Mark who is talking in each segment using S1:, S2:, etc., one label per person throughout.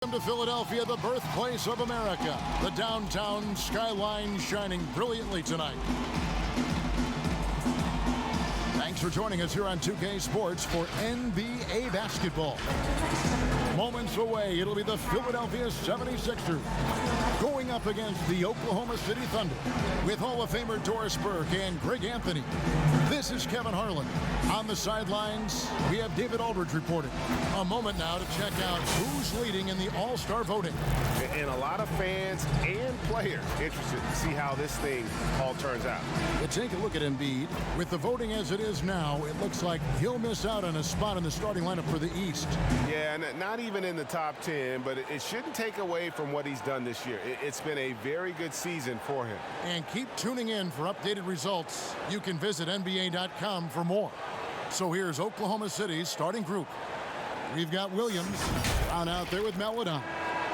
S1: Welcome to Philadelphia, the birthplace of America. The downtown skyline shining brilliantly tonight. Thanks for joining us here on 2K Sports for NBA basketball. Moments away, it'll be the Philadelphia 76ers going up against the Oklahoma City Thunder with Hall of Famer Doris Burke and Greg Anthony. This is Kevin Harlan. On the sidelines, we have David Aldridge reporting. A moment now to check out who's leading in the All-Star voting.
S2: And a lot of fans and players interested to see how this thing all turns out.
S1: Let's take a look at Embiid. With the voting as it is now, it looks like he'll miss out on a spot in the starting lineup for the East.
S2: Yeah, not even in the top 10, but it shouldn't take away from what he's done this year. It's been a very good season for him.
S1: And keep tuning in for updated results. You can visit NBA.com for more. So here's Oklahoma City's starting group. We've got Williams on out there with Maledon.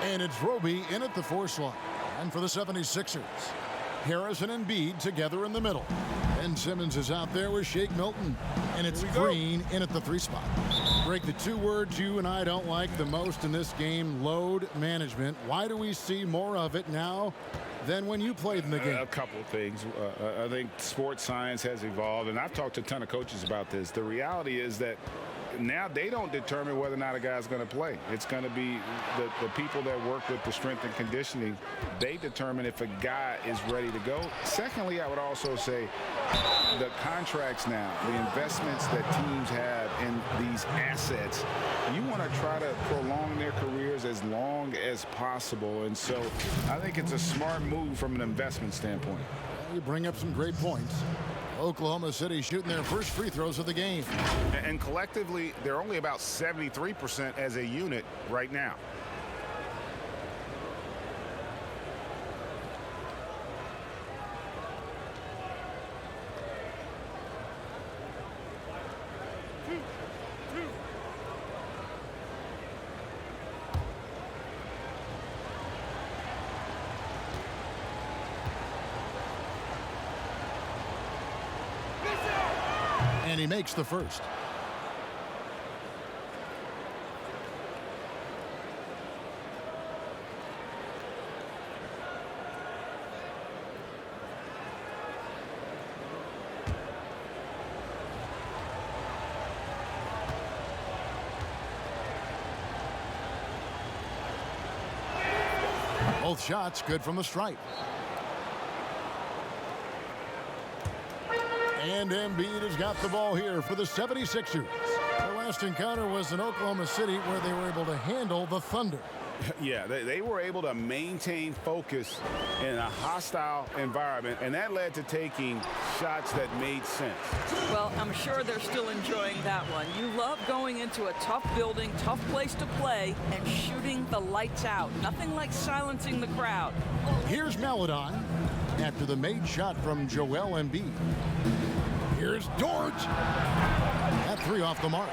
S1: And it's Roby in at the 4 slot. And for the 76ers, Harris and Embiid together in the middle. Ben Simmons is out there with Shake Milton. And it's Green in at the 3 spot. Break, the 2 words you and I don't like the most in this game, load management. Why do we see more of it now than when you played in the game?
S3: A couple of things. I think sports science has evolved, and I've talked to a ton of coaches about this. The reality is that now they don't determine whether or not a guy's going to play. It's going to be the people that work with the strength and conditioning. They determine if a guy is ready to go. Secondly, I would also say the contracts now, the investments that teams have in these assets, you want to try to prolong their careers as long as possible. And so I think it's a smart move from an investment standpoint.
S1: You bring up some great points. Oklahoma City shooting their first free throws of the game.
S2: And collectively, they're only about 73% as a unit right now.
S1: And he makes the first. Both shots good from the stripe. And Embiid has got the ball here for the 76ers. The last encounter was in Oklahoma City where they were able to handle the Thunder.
S2: Yeah, they were able to maintain focus in a hostile environment, and that led to taking shots that made sense.
S4: Well, I'm sure they're still enjoying that one. You love going into a tough building, tough place to play, and shooting the lights out. Nothing like silencing the crowd.
S1: Here's Maledon after the made shot from Joel Embiid. Here's George. That 3 off the mark.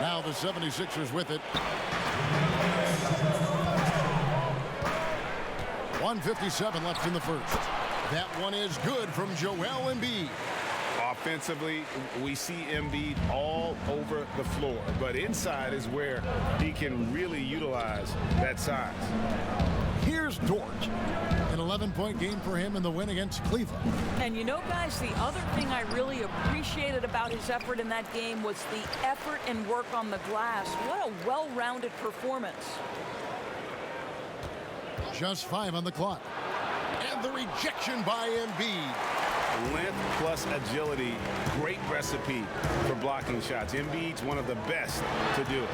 S1: Now the 76ers with it. 1:57 left in the first. That one is good from Joel Embiid.
S2: Offensively, we see Embiid all over the floor, but inside is where he can really utilize that size.
S1: Here's George. An 11-point game for him in the win against Cleveland.
S4: And you know, guys, the other thing I really appreciated about his effort in that game was the effort and work on the glass. What a well-rounded performance.
S1: Just 5 on the clock. And the rejection by Embiid.
S2: Length plus agility, great recipe for blocking shots. Embiid's one of the best to do it.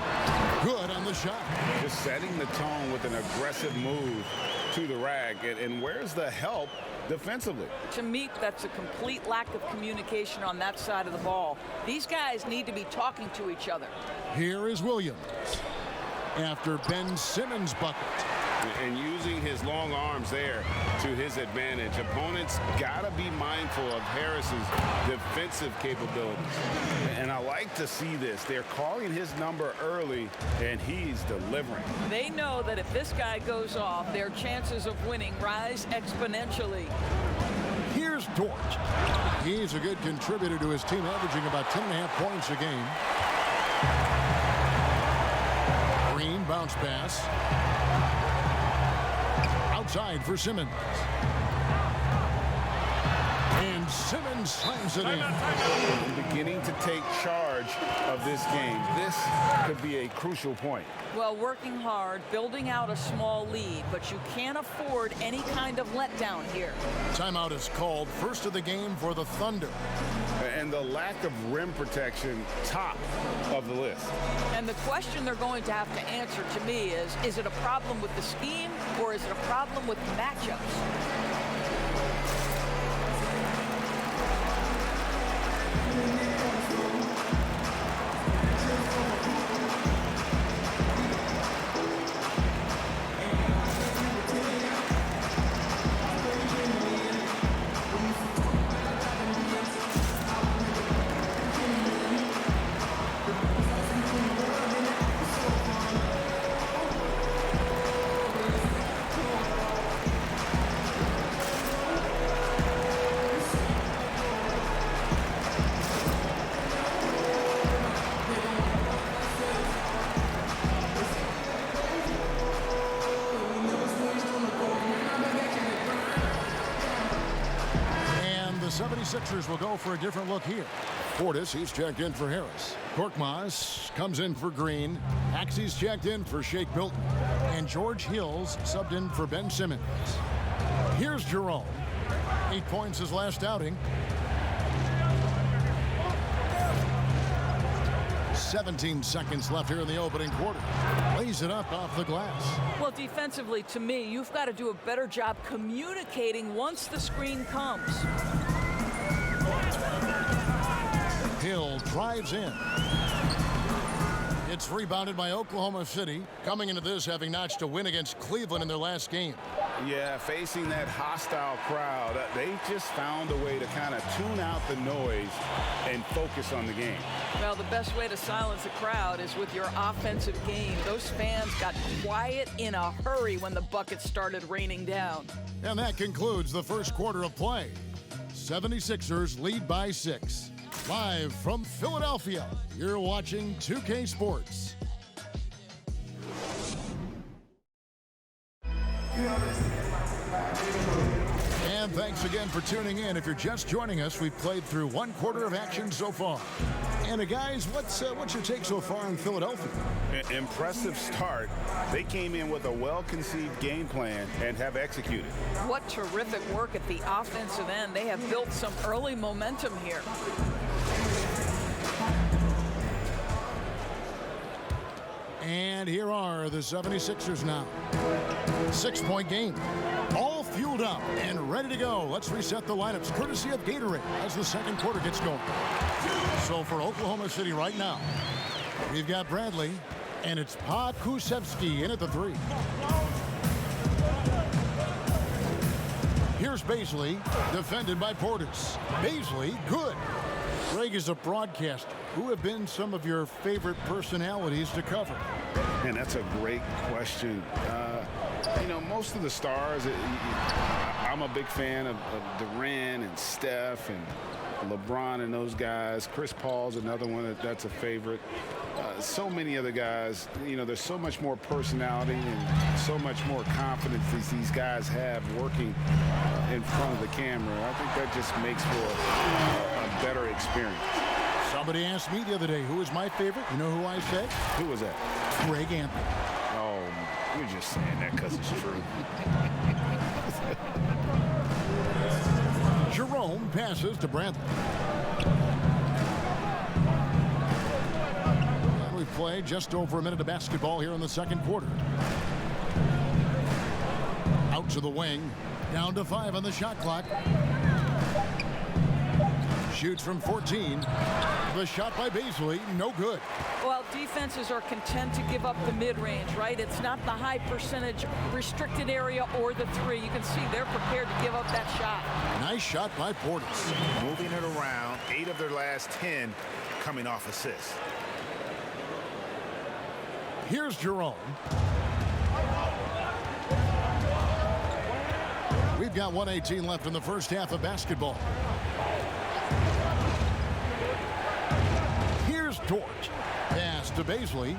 S1: Good on the shot.
S2: Just setting the tone with an aggressive move to the rack. And where's the help defensively?
S4: To me, that's a complete lack of communication on that side of the ball. These guys need to be talking to each other.
S1: Here is Williams after Ben Simmons' bucket.
S2: And using his long arms there to his advantage. Opponents got to be mindful of Harris's defensive capabilities. And I like to see this. They're calling his number early, and he's delivering.
S4: They know that if this guy goes off, their chances of winning rise exponentially.
S1: Here's George. He's a good contributor to his team, averaging about 10.5 points a game. Green bounce pass. Outside for Simmons. And Simmons slams it in.
S3: Beginning to take charge of this game. This could be a crucial point.
S4: Well, working hard, building out a small lead, but you can't afford any kind of letdown here.
S1: Timeout is called, first of the game for the Thunder.
S3: And the lack of rim protection, top of the list.
S4: And the question they're going to have to answer to me is it a problem with the scheme or is it a problem with matchups?
S1: The 76ers will go for a different look here. Portis, he's checked in for Harris. Korkmaz comes in for Green. Axie's checked in for Shake Milton. And George Hill's subbed in for Ben Simmons. Here's Jerome. 8 points his last outing. 17 seconds left here in the opening quarter. Lays it up off the glass.
S4: Well, defensively, to me, you've got to do a better job communicating once the screen comes.
S1: Hill drives in. It's rebounded by Oklahoma City, coming into this having notched a win against Cleveland in their last game.
S3: Yeah, facing that hostile crowd, they just found a way to kind of tune out the noise and focus on the game.
S4: Well, the best way to silence a crowd is with your offensive game. Those fans got quiet in a hurry when the buckets started raining down.
S1: And that concludes the first quarter of play. 76ers lead by 6. Live from Philadelphia, you're watching 2K Sports. And thanks again for tuning in. If you're just joining us, we've played through one quarter of action so far. And guys, what's your take so far in Philadelphia?
S3: Impressive start. They came in with a well-conceived game plan and have executed.
S4: What terrific work at the offensive end. They have built some early momentum here.
S1: And here are the 76ers now. 6-point game. All fueled up and ready to go. Let's reset the lineups courtesy of Gatorade as the second quarter gets going. So for Oklahoma City right now, we've got Bradley, and it's Pokusevski in at the 3. Here's Baisley, defended by Portis. Baisley, good. Greg is a broadcaster. Who have been some of your favorite personalities to cover?
S3: And that's a great question. You know, most of the stars, I'm a big fan of Durant and Steph and LeBron and those guys. Chris Paul's another one that's a favorite. So many other guys, you know, there's so much more personality and so much more confidence these guys have working in front of the camera. I think that just makes for a better experience.
S1: Somebody asked me the other day, who is my favorite? You know who I said?
S3: Who was that?
S1: Greg Anthony.
S3: Oh, you're just saying that because it's true.
S1: Jerome passes to Bradley. And we've played just over a minute of basketball here in the second quarter. Out to the wing. Down to 5 on the shot clock. Shoots from 14. The shot by Baisley, no good.
S4: Well, defenses are content to give up the mid-range, right? It's not the high percentage restricted area or the 3. You can see they're prepared to give up that shot.
S1: Nice shot by Portis.
S5: Moving it around, 8 of their last 10 coming off assists.
S1: Here's Jerome. We've got 1:18 left in the first half of basketball. Here's Dort. Pass to Baisley.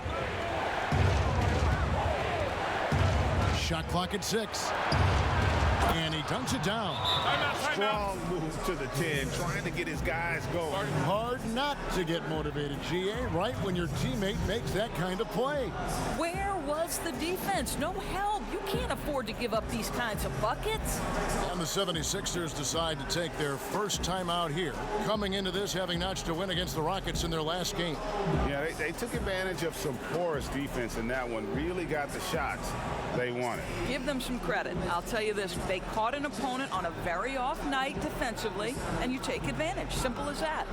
S1: Shot clock at 6. And he dunks it down.
S5: Strong move to the 10, trying to get his guys going.
S1: Hard not to get motivated, GA, right when your teammate makes that kind of play.
S4: Where was the defense? No help. You can't afford to give up these kinds of buckets.
S1: And the 76ers decide to take their first time out here, coming into this having notched a win against the Rockets in their last game.
S3: Yeah, they took advantage of some porous defense in that one. Really got the shots they wanted.
S4: Give them some credit. I'll tell you this, they caught an opponent on a very off night defensively, and you take advantage. Simple as that.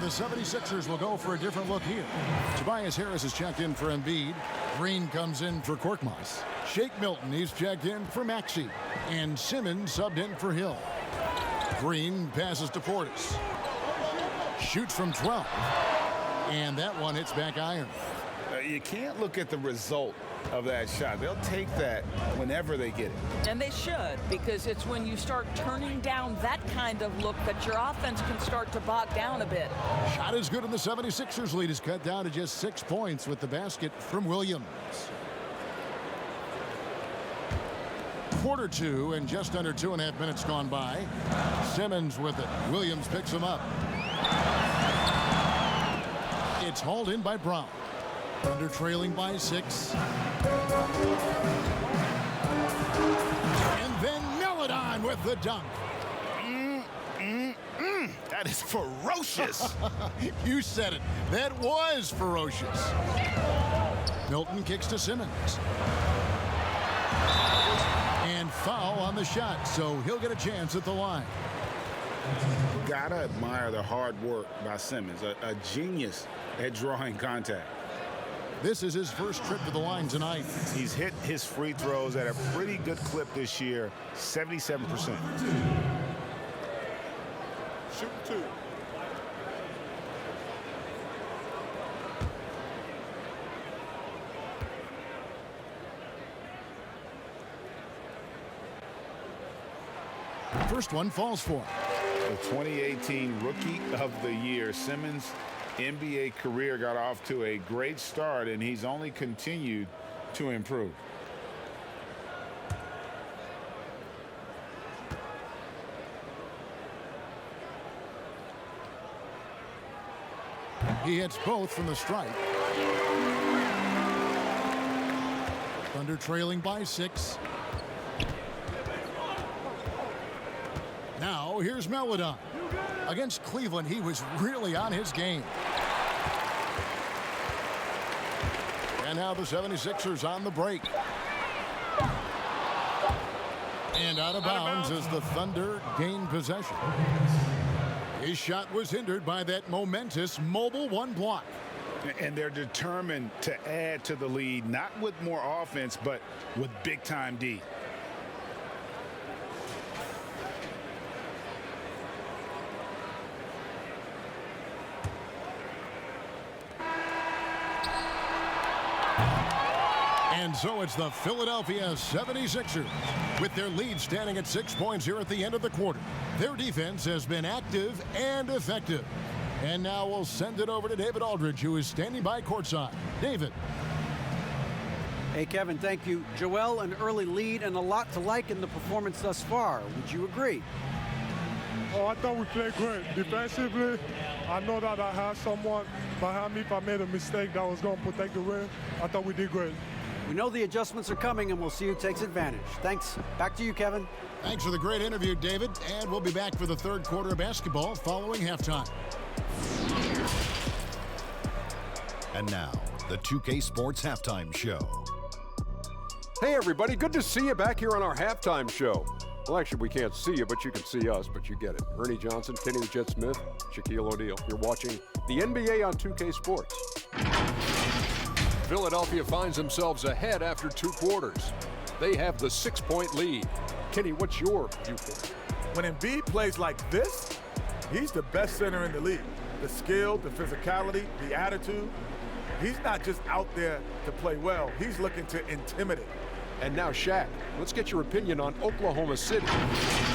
S1: The 76ers will go for a different look here. Tobias Harris is checked in for Embiid. Green comes in for Korkmaz. Shake Milton, he's checked in for Maxey. And Simmons subbed in for Hill. Green passes to Portis. Shoots from 12. And that one hits back iron.
S3: You can't look at the result of that shot. They'll take that whenever they get it.
S4: And they should, because it's when you start turning down that kind of look that your offense can start to bog down a bit.
S1: Shot is good, and the 76ers lead is cut down to just 6 points with the basket from Williams. Quarter 2 and just under 2.5 minutes gone by. Simmons with it. Williams picks him up. It's hauled in by Brown. Under trailing by 6. And then Meladon with the dunk.
S5: That is ferocious.
S1: You said it. That was ferocious. Milton kicks to Simmons. And foul on the shot, so he'll get a chance at the line.
S3: Gotta admire the hard work by Simmons, a genius at drawing contact.
S1: This is his first trip to the line tonight.
S3: He's hit his free throws at a pretty good clip this year, 77%.
S5: Shoot 2.
S1: First one falls for him.
S3: The 2018 Rookie of the Year, Simmons' NBA career got off to a great start, and he's only continued to improve.
S1: He hits both from the stripe. Thunder trailing by 6. Now here's Meladon. Against Cleveland, he was really on his game. And now the 76ers on the break. And out of bounds as the Thunder gain possession. His shot was hindered by that momentous mobile 1 block.
S3: And they're determined to add to the lead, not with more offense, but with big-time D.
S1: And so it's the Philadelphia 76ers with their lead standing at 6 points here at the end of the quarter. Their defense has been active and effective. And now we'll send it over to David Aldridge, who is standing by courtside. David.
S6: Hey, Kevin, thank you. Joel, an early lead and a lot to like in the performance thus far. Would you agree?
S7: Oh, I thought we played great. Defensively, I know that I had someone behind me if I made a mistake that was going to protect the rim. I thought we did great.
S6: We know the adjustments are coming, and we'll see who takes advantage. Thanks. Back to you, Kevin.
S1: Thanks for the great interview, David. And we'll be back for the third quarter of basketball following halftime.
S8: And now, the 2K Sports Halftime Show.
S9: Hey, everybody. Good to see you back here on our halftime show. Well, actually, we can't see you, but you can see us, but you get it. Ernie Johnson, Kenny the Jet Smith, Shaquille O'Neal. You're watching the NBA on 2K Sports. Philadelphia finds themselves ahead after 2 quarters. They have the 6-point lead. Kenny, what's your viewpoint?
S10: When Embiid plays like this, he's the best center in the league. The skill, the physicality, the attitude. He's not just out there to play well. He's looking to intimidate.
S9: And now, Shaq, let's get your opinion on Oklahoma City.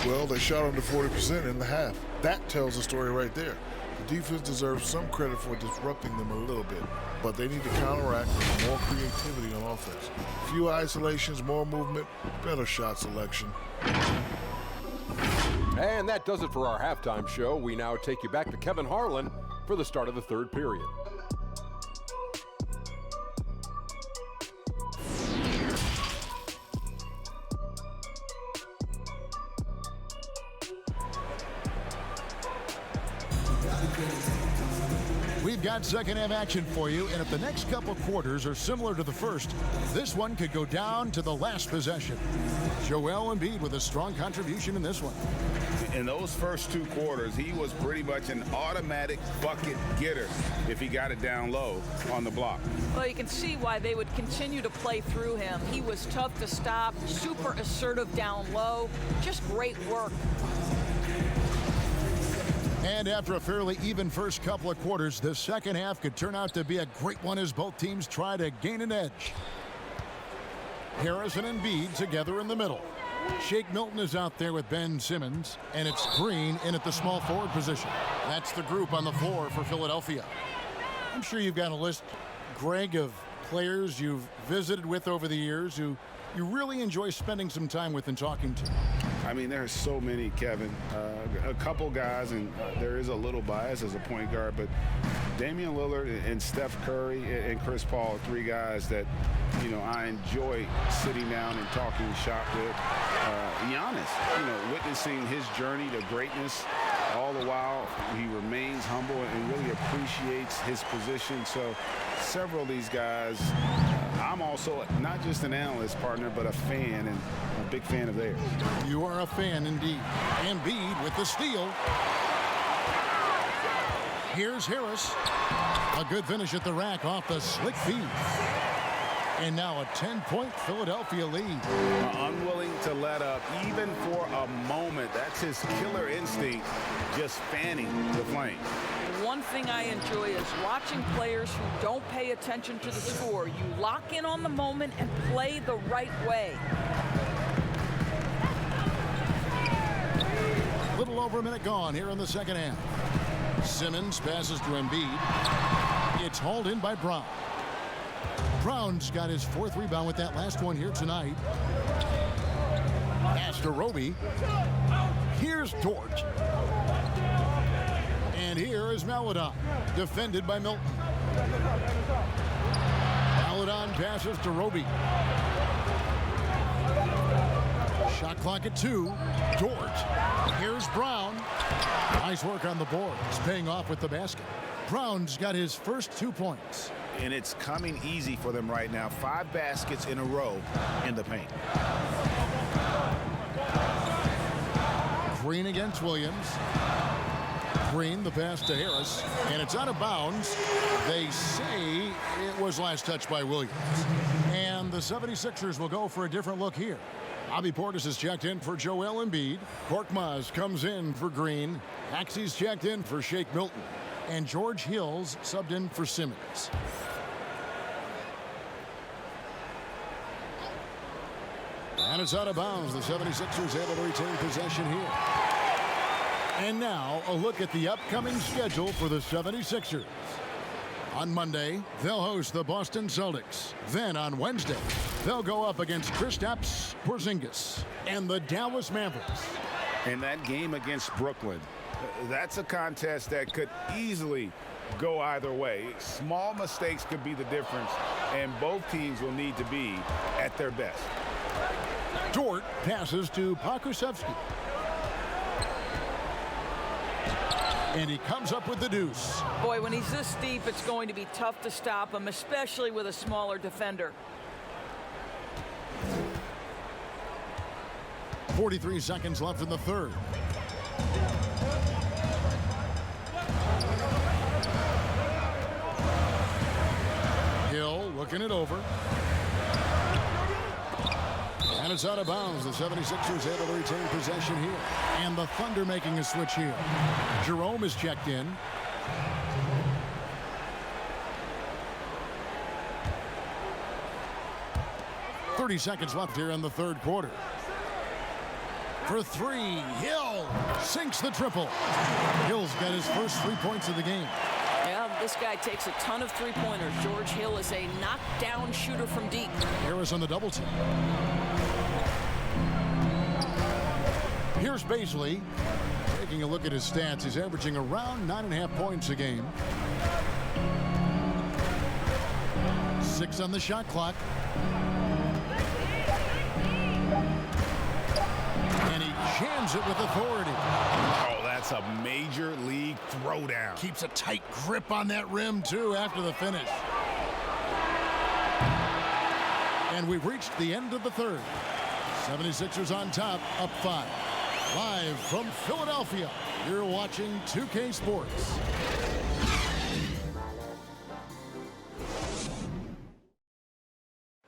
S11: Well, they shot under 40% in the half. That tells the story right there. The defense deserves some credit for disrupting them a little bit, but they need to counteract with more creativity on offense. Few isolations, more movement, better shot selection.
S9: And that does it for our halftime show. We now take you back to Kevin Harlan for the start of the 3rd period.
S1: We've got second half action for you, and if the next couple quarters are similar to the first, this one could go down to the last possession. Joel Embiid with a strong contribution in this one.
S2: In those first 2 quarters, he was pretty much an automatic bucket getter if he got it down low on the block.
S4: Well, you can see why they would continue to play through him. He was tough to stop, super assertive down low, just great work.
S1: And after a fairly even first couple of quarters, the second half could turn out to be a great one as both teams try to gain an edge. Harris and Embiid together in the middle. Shake Milton is out there with Ben Simmons, and it's Green in at the small forward position. That's the group on the floor for Philadelphia. I'm sure you've got a list, Greg, of players you've visited with over the years who you really enjoy spending some time with and talking to.
S2: I mean, there are so many, Kevin. A couple guys, and there is a little bias as a point guard, but Damian Lillard and Steph Curry and Chris Paul are 3 guys that, you know, I enjoy sitting down and talking shop with. Giannis, you know, witnessing his journey to greatness, all the while he remains humble and really appreciates his position. So several of these guys, I'm also not just an analyst partner, but a fan, and a big fan of theirs.
S1: You are a fan indeed. Embiid with the steal. Here's Harris. A good finish at the rack off the slick feed. And now a 10-point Philadelphia lead.
S2: Unwilling to let up even for a moment. That's his killer instinct, just fanning the flame.
S4: One thing I enjoy is watching players who don't pay attention to the score. You lock in on the moment and play the right way.
S1: A little over a minute gone here in the second half. Simmons passes to Embiid. It's hauled in by Brown. Brown's got his 4th rebound with that last one here tonight. Pass to Roby. Here's Dort. And here is Maledon, defended by Milton. Maledon passes to Roby. Shot clock at 2. Dort. Here's Brown. Nice work on the boards, paying off with the basket. Brown's got his first 2 points.
S5: And it's coming easy for them right now. 5 baskets in a row in the paint.
S1: Green against Williams. Green, the pass to Harris, and it's out of bounds. They say it was last touched by Williams. And the 76ers will go for a different look here. Bobby Portis is checked in for Joel Embiid. Korkmaz comes in for Green. Axie's checked in for Shake Milton. And George Hill's subbed in for Simmons. And it's out of bounds. The 76ers able to retain possession here. And now a look at the upcoming schedule for the 76ers. On Monday, they'll host the Boston Celtics. Then on Wednesday, they'll go up against Kristaps Porzingis and the Dallas Mavericks.
S2: And that game against Brooklyn, that's a contest that could easily go either way. Small mistakes could be the difference, and both teams will need to be at their best.
S1: Dort passes to Pokusevski. And he comes up with the deuce.
S4: Boy, when he's this deep, it's going to be tough to stop him, especially with a smaller defender.
S1: 43 seconds left in the third. Hill looking it over. And it's out of bounds. The 76ers able to retain possession here. And the Thunder making a switch here. Jerome is checked in. .30 seconds left here in the third quarter. For three, Hill sinks the triple. Hill's got his first 3 points of the game.
S4: Yeah, this guy takes a ton of three-pointers. George Hill is a knockdown shooter from deep.
S1: Harris on the double team. Here's Baisley. Taking a look at his stats, he's averaging around 9.5 points a game. 6 on the shot clock. And he jams it with authority.
S3: Oh, that's a major league throwdown.
S1: Keeps a tight grip on that rim, too, after the finish. And we've reached the end of the third. 76ers on top, up 5. Live from Philadelphia, you're watching 2K Sports.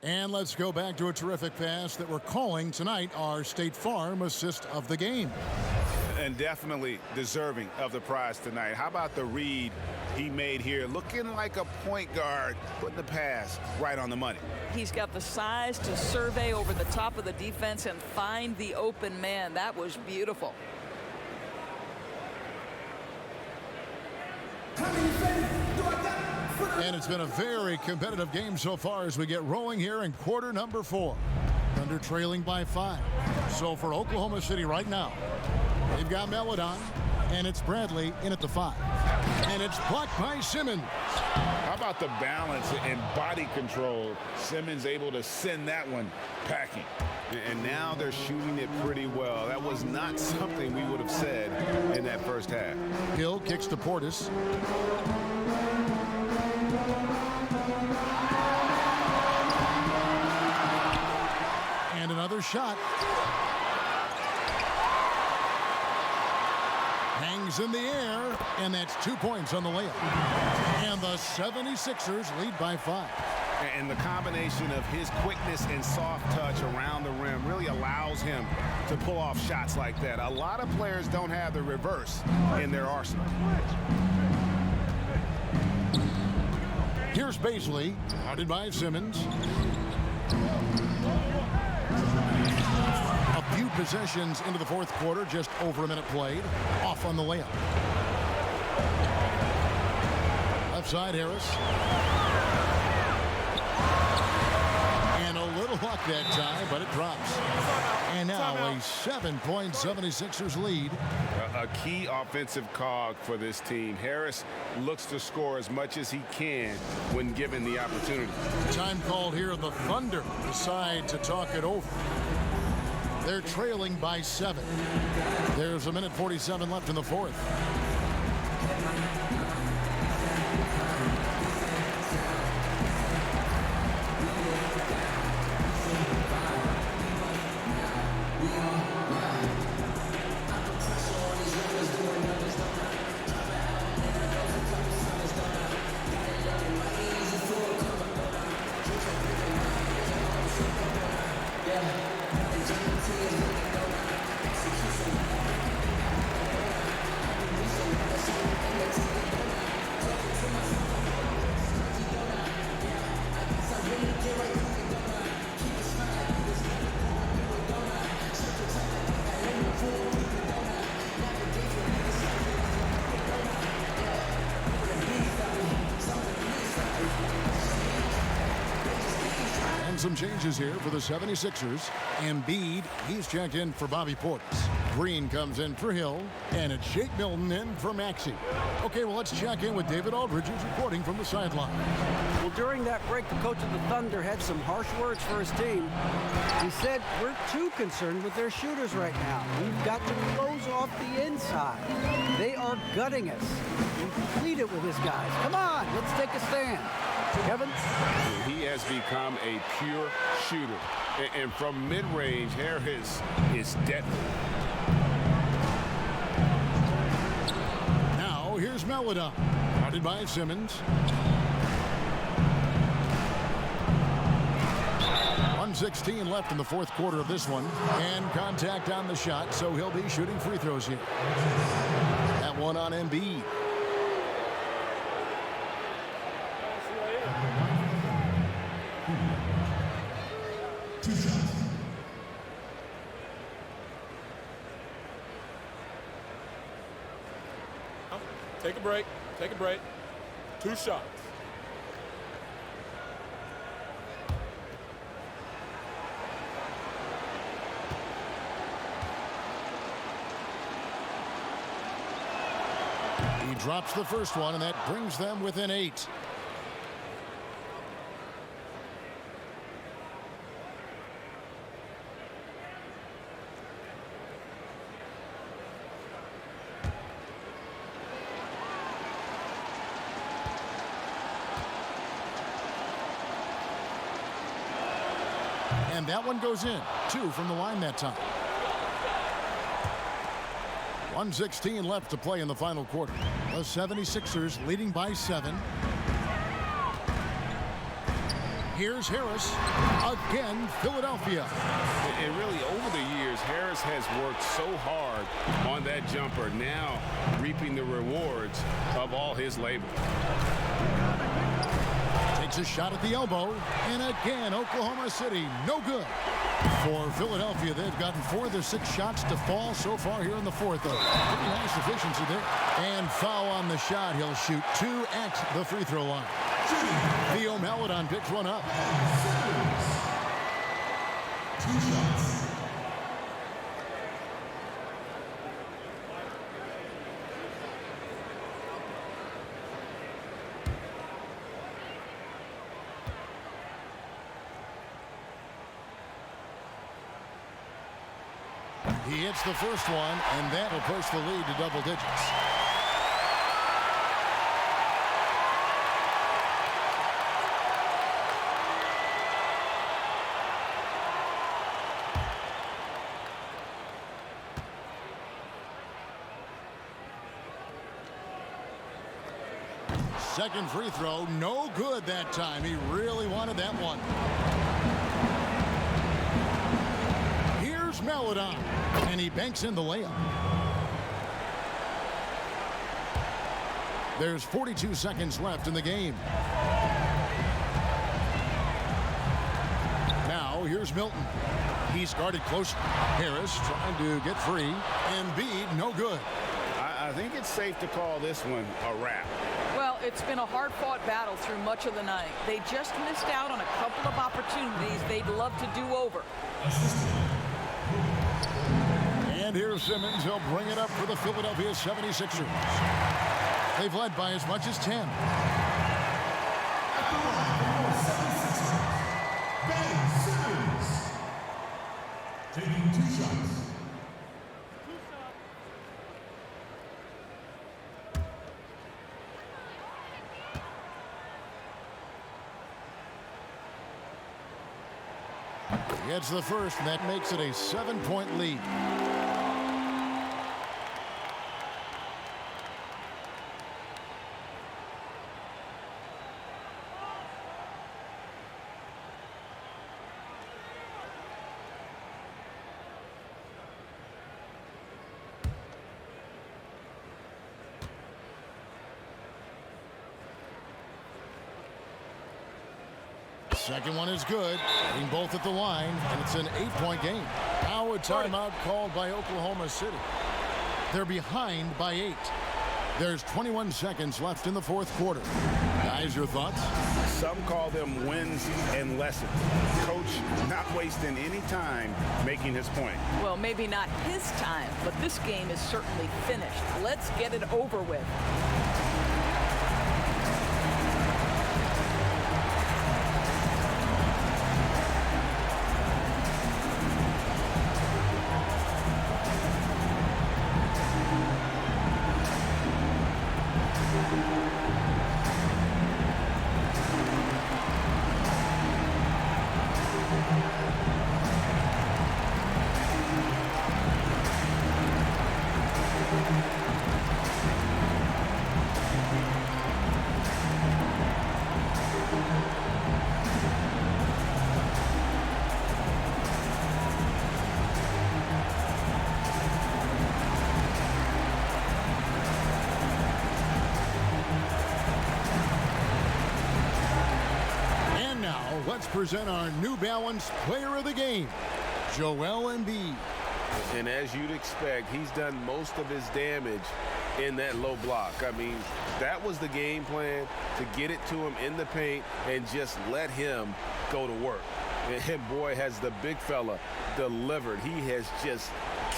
S1: And let's go back to a terrific pass that we're calling tonight our State Farm assist of the game.
S3: And definitely deserving of the prize tonight. How about the read he made here? Looking like a point guard, putting the pass right on the money.
S4: He's got the size to survey over the top of the defense and find the open man. That was beautiful.
S1: And it's been a very competitive game so far as we get rolling here in quarter number 4. Thunder trailing by 5. So for Oklahoma City right now, they've got Meledon, and it's Bradley in at the 5. And it's blocked by Simmons.
S3: How about the balance and body control? Simmons able to send that one packing. And now they're shooting it pretty well. That was not something we would have said in that first half.
S1: Hill kicks to Portis. And another shot. Hangs in the air, and that's 2 points on the layup. And the 76ers lead by 5.
S3: And the combination of his quickness and soft touch around the rim really allows him to pull off shots like that. A lot of players don't have the reverse in their arsenal.
S1: Here's Baisley, guarded by Simmons. A few possessions into the fourth quarter, just over a minute played. Off on the layup. Left side, Harris. And a little luck that time, but it drops. And now a 7-point 76ers lead.
S3: A key offensive cog for this team. Harris looks to score as much as he can when given the opportunity.
S1: Time called here. The Thunder decide to talk it over. They're trailing by 7. There's a minute 47 left in the fourth. Some changes here for the 76ers. Embiid, he's checked in for Bobby Portis. Green comes in for Hill, and it's Shake Milton in for Maxey. Okay, well, let's check in with David Aldridge, who's reporting from the sideline.
S6: Well, during that break, the coach of the Thunder had some harsh words for his team. He said, we're too concerned with their shooters right now. We've got to close off the inside. They are gutting us. He pleaded with his guys. Come on, let's take a stand. Kevin?
S2: He has become a pure shooter. And from mid-range, Harris is deadly.
S1: Now, here's Melida. Guarded by Simmons. 1:16 left in the fourth quarter of this one. And contact on the shot, so he'll be shooting free throws here. That one on Embiid.
S10: Take a break. Take a break. 2 shots.
S1: He drops the first one, and that brings them within 8. And that one goes in. 2 from the line that time. 1:16 left to play in the final quarter. The 76ers leading by 7. Here's Harris. Again, Philadelphia.
S2: And really, over the years, Harris has worked so hard on that jumper, now reaping the rewards of all his labor.
S1: Takes a shot at the elbow. And again, Oklahoma City, no good. For Philadelphia, they've gotten 4 of their 6 shots to fall so far here in the fourth. Pretty nice efficiency there. And foul on the shot. He'll shoot 2 at the free throw line. Theo Maledon picks one up.
S12: 2 shots.
S1: He hits the first one, and that will push the lead to double digits. Second free throw, no good that time. He really wanted that one. Here's Maledon, and he banks in the layup. There's 42 seconds left in the game. Now, here's Milton. He's guarded close. Harris trying to get free. Embiid, no good.
S2: I think it's safe to call this one a wrap.
S4: Well, it's been a hard-fought battle through much of the night. They just missed out on a couple of opportunities they'd love to do over.
S1: And here's Simmons. He'll bring it up for the Philadelphia 76ers. They've led by as much as 10.
S12: Ben Simmons taking 2 shots.
S1: He hits the first, and that makes it a 7-point lead. Second one is good. Hitting both at the line, and it's an 8-point game. Now a timeout called by Oklahoma City. They're behind by 8. There's 21 seconds left in the fourth quarter. Guys, your thoughts?
S2: Some call them wins and lessons. Coach not wasting any time making his point.
S4: Well, maybe not his time, but this game is certainly finished. Let's get it over with.
S1: Let's present our New Balance Player of the Game, Joel Embiid.
S2: And as you'd expect, he's done most of his damage in that low block. I mean, that was the game plan, to get it to him in the paint and just let him go to work. And boy, has the big fella delivered. He has just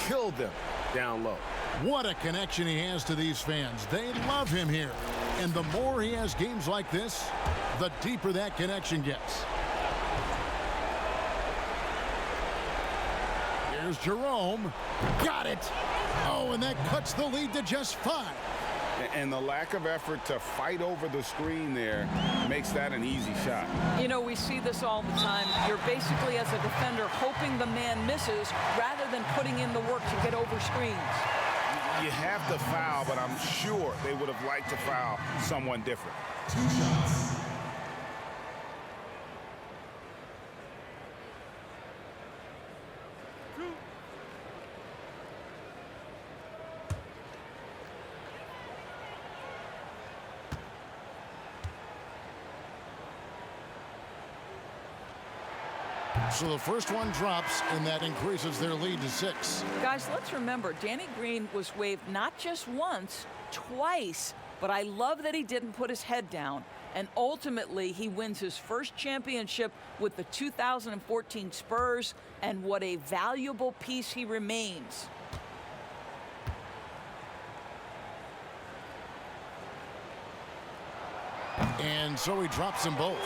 S2: killed them down low.
S1: What a connection he has to these fans. They love him here. And the more he has games like this, the deeper that connection gets. Here's Jerome. Got it. Oh, and that cuts the lead to just 5.
S3: And the lack of effort to fight over the screen there makes that an easy shot.
S4: You know, we see this all the time. You're basically, as a defender, hoping the man misses rather than putting in the work to get over screens.
S3: You have to foul, but I'm sure they would have liked to foul someone different.
S12: 2 shots.
S1: So the first one drops, and that increases their lead to 6.
S4: Guys, let's remember, Danny Green was waived not just once, twice. But I love that he didn't put his head down. And ultimately, he wins his first championship with the 2014 Spurs. And what a valuable piece he remains.
S1: And so he drops them both.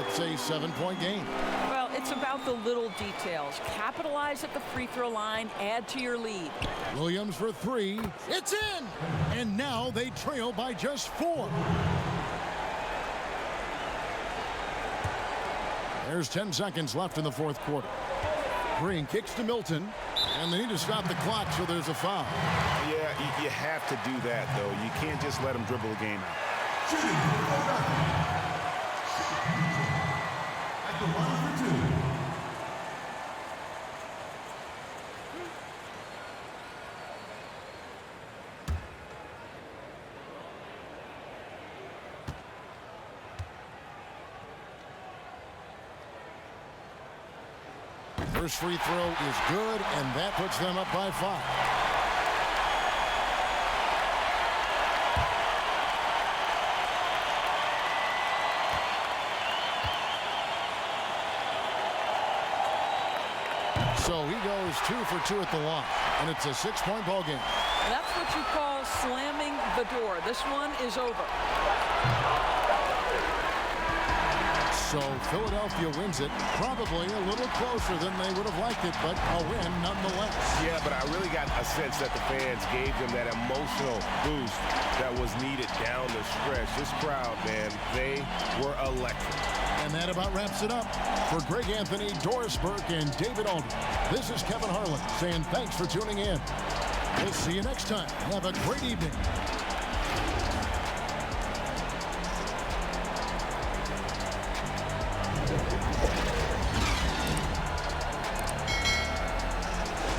S1: It's a 7-point game.
S4: Well, it's about the little details. Capitalize at the free throw line, add to your lead.
S1: Williams for 3. It's in! And now they trail by just 4. There's 10 seconds left in the fourth quarter. Green kicks to Milton, and they need to stop the clock, so there's a foul.
S3: Yeah, you have to do that, though. You can't just let them dribble the game out.
S12: Shooting at the line for 2.
S1: First free throw is good, and that puts them up by 5. So he goes 2 for 2 at the line, and it's a 6-point ball game.
S4: That's what you call slamming the door. This one is over.
S1: So Philadelphia wins it, probably a little closer than they would have liked it, but a win nonetheless.
S2: Yeah, but I really got a sense that the fans gave them that emotional boost that was needed down the stretch. This crowd, man, they were electric.
S1: And that about wraps it up. For Greg Anthony, Doris Burke, and David Aldridge, this is Kevin Harlan saying thanks for tuning in. We'll see you next time. Have a great evening.